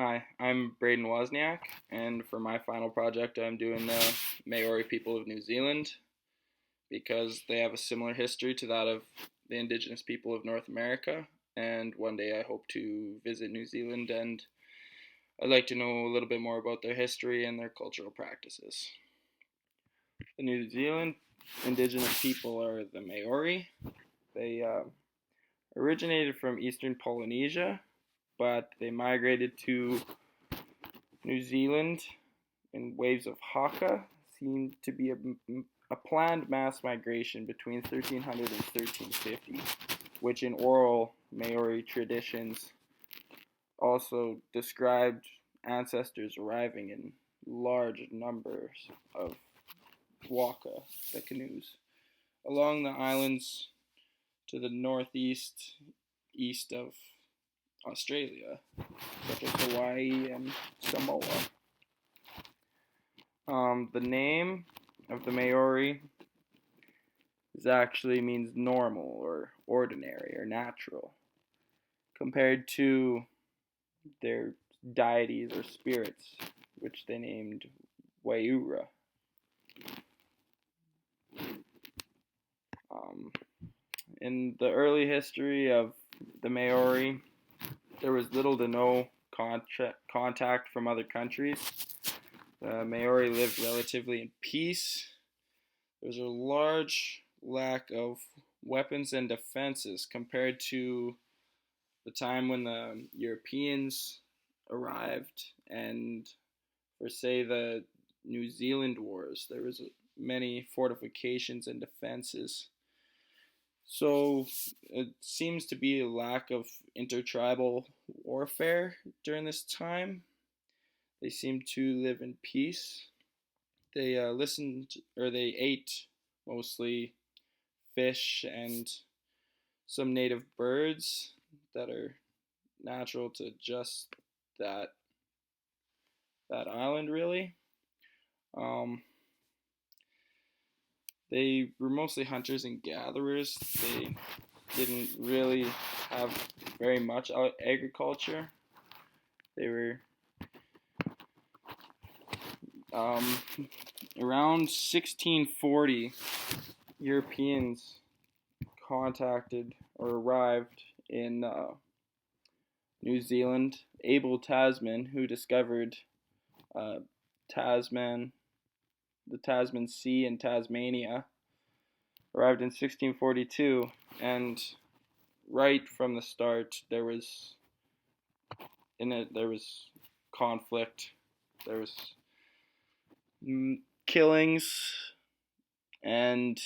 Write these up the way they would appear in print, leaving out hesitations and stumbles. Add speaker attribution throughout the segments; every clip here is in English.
Speaker 1: Hi, I'm Braden Wozniak, and for my final project, I'm doing the Maori people of New Zealand because they have a similar history to that of the Indigenous people of North America. And one day I hope to visit New Zealand, and I'd like to know a little bit more about their history and their cultural practices. The New Zealand Indigenous people are the Maori. They originated from eastern Polynesia, but they migrated to New Zealand in waves of Haka. Seemed to be a planned mass migration between 1300 and 1350, which in oral Maori traditions also described ancestors arriving in large numbers of waka, the canoes, along the islands to the northeast, east of Australia, such as Hawaii and Samoa. The name of the Maori actually means normal or ordinary or natural, compared to their deities or spirits, which they named Waiura. Um, in the early history of the Maori, there was little to no contact from other countries. The Maori lived relatively in peace. There was a large lack of weapons and defenses compared to the time when the Europeans arrived, and for say the New Zealand wars, there was many fortifications and defenses. So it seems to be a lack of intertribal warfare during this time. They seem to live in peace. They they ate mostly fish and some native birds that are natural to just that that island, really. Um, they were mostly hunters and gatherers. They didn't really have very much agriculture. They were um, around 1640. Europeans contacted or arrived in New Zealand. Abel Tasman, who discovered uh, Tasman, the Tasman Sea in Tasmania, arrived in 1642, and right from the start there was conflict, there was killings, and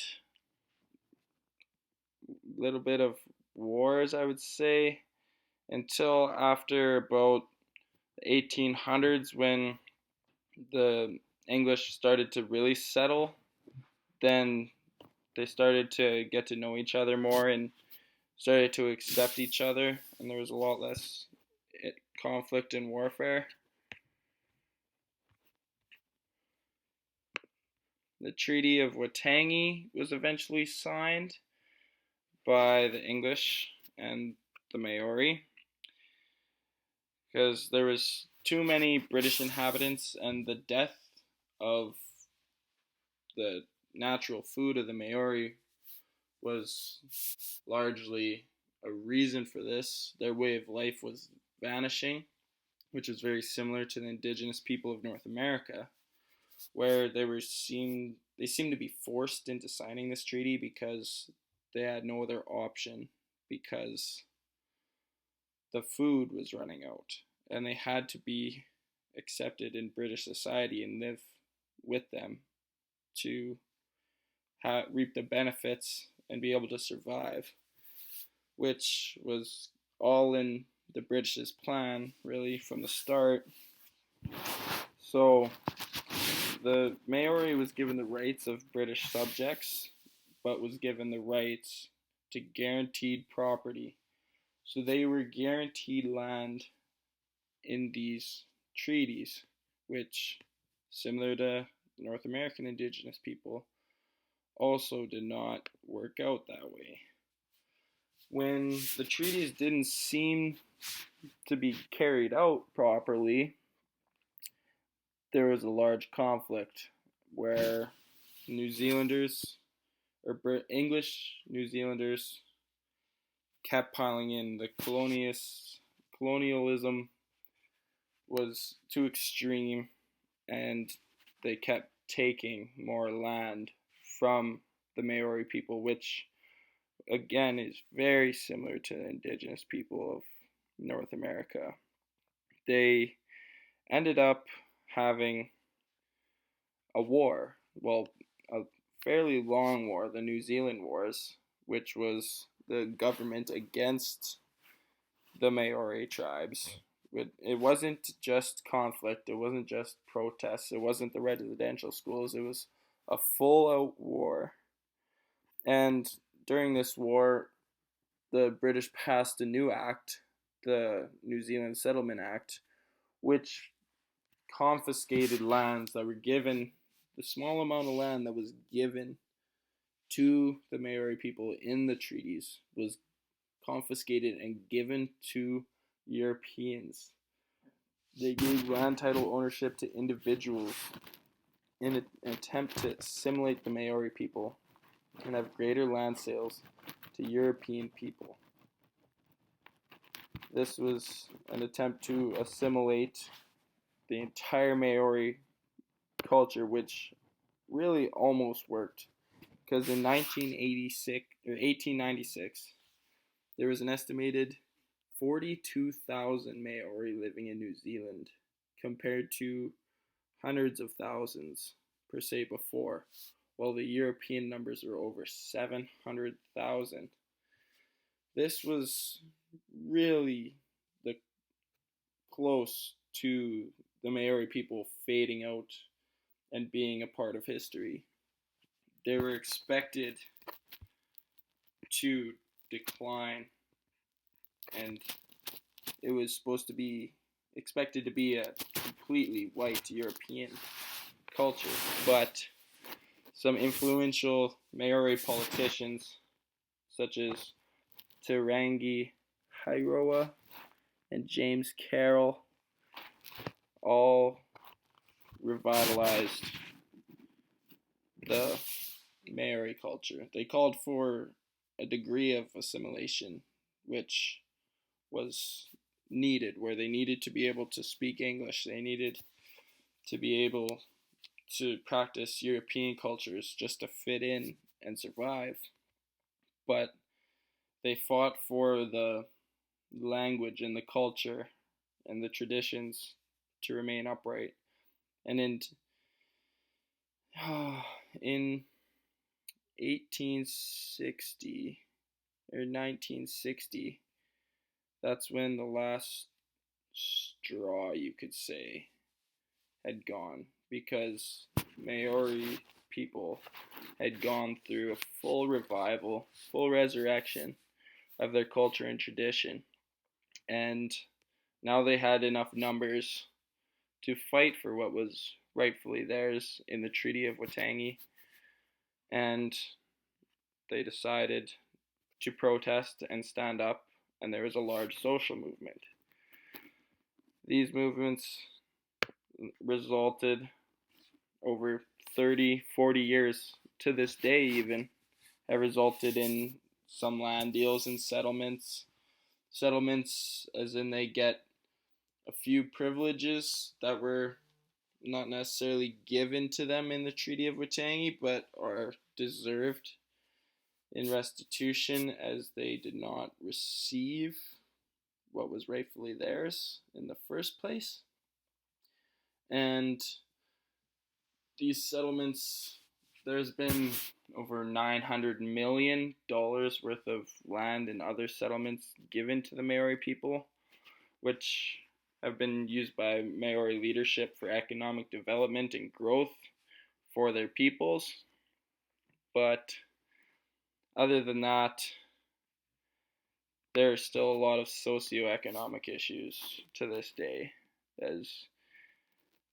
Speaker 1: a little bit of wars, I would say, until after about the 1800s when the English started to really settle. Then they started to get to know each other more and started to accept each other, and there was a lot less conflict and warfare. The Treaty of Waitangi was eventually signed by the English and the Maori because there was too many British inhabitants, and the death of the natural food of the Maori was largely a reason for this. Their way of life was vanishing, which is very similar to the indigenous people of North America, where they seemed to be forced into signing this treaty because they had no other option, because the food was running out and they had to be accepted in British society and live with them to reap the benefits and be able to survive, which was all in the British's plan, really, from the start. So the Maori was given the rights of British subjects, but was given the rights to guaranteed property. So they were guaranteed land in these treaties, which, similar to North American indigenous people, also did not work out that way. When the treaties didn't seem to be carried out properly, there was a large conflict where New Zealanders or English New Zealanders kept piling in. The colonialism was too extreme, and they kept taking more land from the Maori people, which again is very similar to the indigenous people of North America. They ended up having a war, well, a fairly long war, the New Zealand Wars, which was the government against the Maori tribes. It wasn't just conflict, it wasn't just protests, it wasn't the residential schools, it was a full out war. And during this war, the British passed a new act, the New Zealand Settlement Act, which confiscated lands that were given, the small amount of land that was given to the Maori people in the treaties was confiscated and given to Europeans. They gave land title ownership to individuals in an attempt to assimilate the Maori people and have greater land sales to European people. This was an attempt to assimilate the entire Maori culture, which really almost worked, because in 1896 there was an estimated 42,000 Maori living in New Zealand, compared to hundreds of thousands per se before, while the European numbers were over 700,000. This was really the close to the Maori people fading out and being a part of history. They were expected to decline, and it was supposed to be expected to be a completely white European culture, but some influential Maori politicians such as Te Hairoa and James Carroll all revitalized the Maori culture. They called for a degree of assimilation, which was needed, where they needed to be able to speak English. They needed to be able to practice European cultures just to fit in and survive. But they fought for the language and the culture and the traditions to remain upright. And in 1860 or 1960, that's when the last straw, you could say, had gone, because Maori people had gone through a full revival, full resurrection of their culture and tradition, and now they had enough numbers to fight for what was rightfully theirs in the Treaty of Waitangi, and they decided to protest and stand up, and there was a large social movement. These movements resulted over 30, 40 years to this day even, have resulted in some land deals and settlements. Settlements as in they get a few privileges that were not necessarily given to them in the Treaty of Waitangi, but are deserved in restitution, as they did not receive what was rightfully theirs in the first place. And these settlements, there's been over $900 million worth of land and other settlements given to the Maori people, which have been used by Maori leadership for economic development and growth for their peoples. But other than that, there are still a lot of socioeconomic issues to this day, as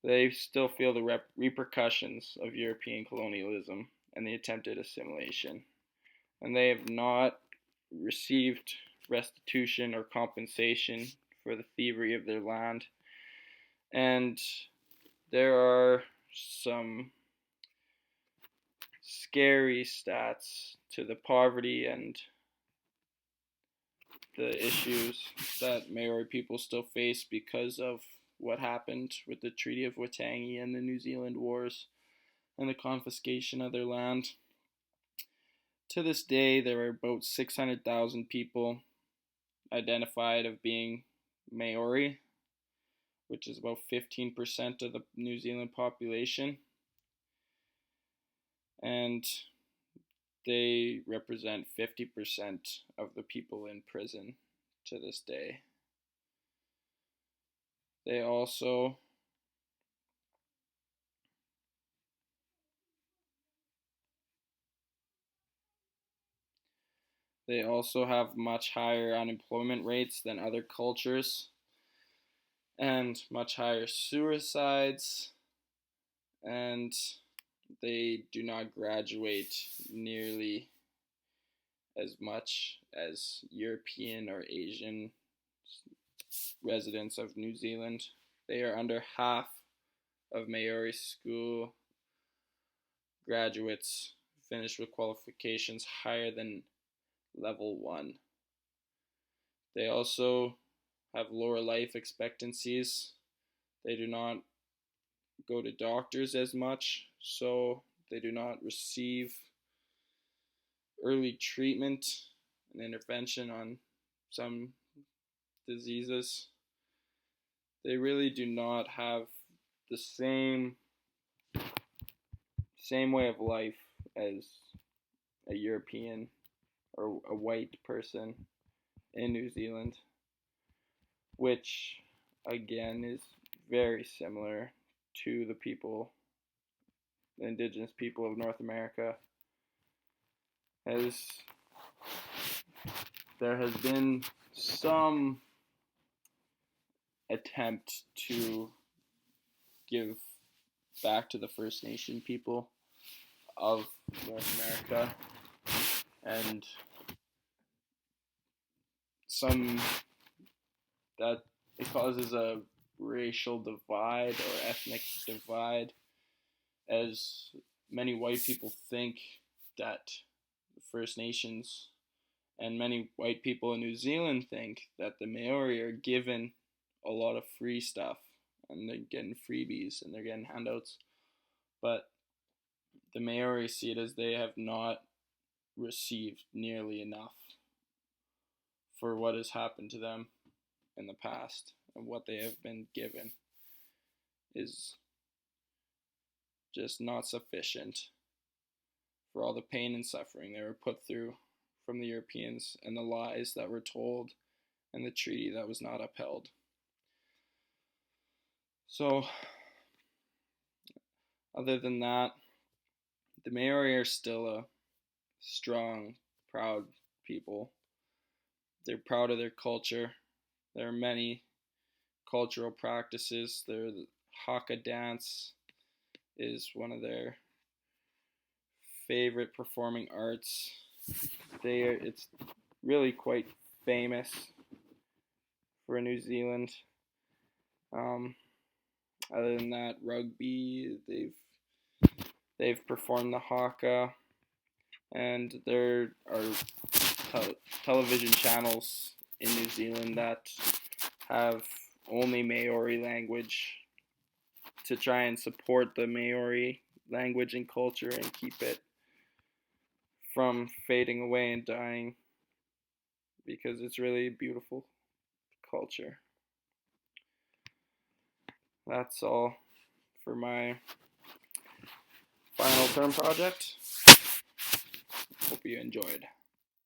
Speaker 1: they still feel the repercussions of European colonialism and the attempted assimilation. And they have not received restitution or compensation for the thievery of their land. And there are some scary stats to the poverty and the issues that Maori people still face because of what happened with the Treaty of Waitangi and the New Zealand Wars and the confiscation of their land. To this day, there are about 600,000 people identified of being Maori, which is about 15% of the New Zealand population. And they represent 50% of the people in prison to this day. They also have much higher unemployment rates than other cultures and much higher suicides, and they do not graduate nearly as much as European or Asian residents of New Zealand. They are under half of Maori school graduates finish with qualifications higher than level 1. They also have lower life expectancies. They do not go to doctors as much, so they do not receive early treatment and intervention on some diseases. They really do not have the same way of life as a European or a white person in New Zealand, which again is very similar to the Indigenous people of North America, as there has been some attempt to give back to the First Nation people of North America, and that it causes a racial divide or ethnic divide, as many white people think that the First Nations and many white people in New Zealand think that the Maori are given a lot of free stuff and they're getting freebies and they're getting handouts, but the Maori see it as they have not received nearly enough for what has happened to them in the past, and what they have been given is just not sufficient for all the pain and suffering they were put through from the Europeans and the lies that were told and the treaty that was not upheld. So, other than that, the Maori are still a strong, proud people. They're proud of their culture. There are many cultural practices. The Haka dance is one of their favorite performing arts. It's really quite famous for New Zealand. Other than that, rugby, they've performed the haka, and there are television channels in New Zealand that have only Maori language to try and support the Maori language and culture and keep it from fading away and dying, because it's really a beautiful culture. That's all for my final term project. Hope you enjoyed.